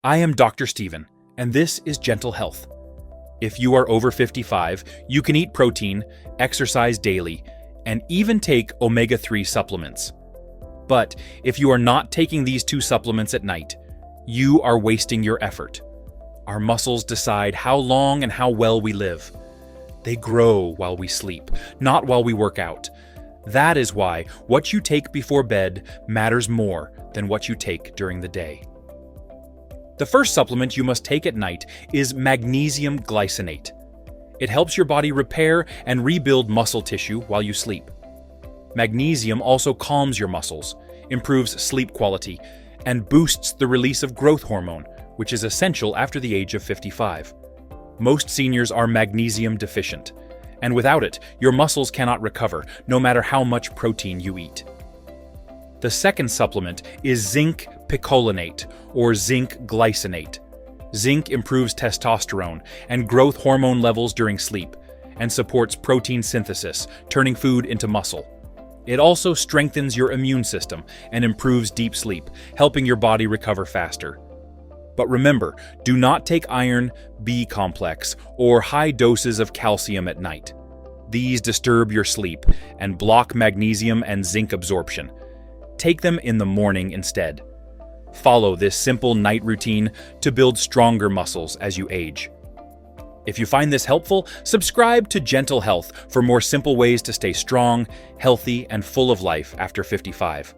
I am Dr. Steven, and this is Gentle Health. If you are over 55, you can eat protein, exercise daily, and even take omega-3 supplements. But if you are not taking these two supplements at night, you are wasting your effort. Our muscles decide how long and how well we live. They grow while we sleep, not while we work out. That is why what you take before bed matters more than what you take during the day. The first supplement you must take at night is magnesium glycinate. It helps your body repair and rebuild muscle tissue while you sleep. Magnesium also calms your muscles, improves sleep quality, and boosts the release of growth hormone, which is essential after the age of 55. Most seniors are magnesium deficient, and without it, your muscles cannot recover, no matter how much protein you eat. The second supplement is zinc picolinate, or zinc glycinate. Zinc improves testosterone and growth hormone levels during sleep, and supports protein synthesis, turning food into muscle. It also strengthens your immune system and improves deep sleep, helping your body recover faster. But remember, do not take iron, B complex, or high doses of calcium at night. These disturb your sleep and block magnesium and zinc absorption. Take them in the morning instead. Follow this simple night routine to build stronger muscles as you age. If you find this helpful, subscribe to Gentle Health for more simple ways to stay strong, healthy, and full of life after 55.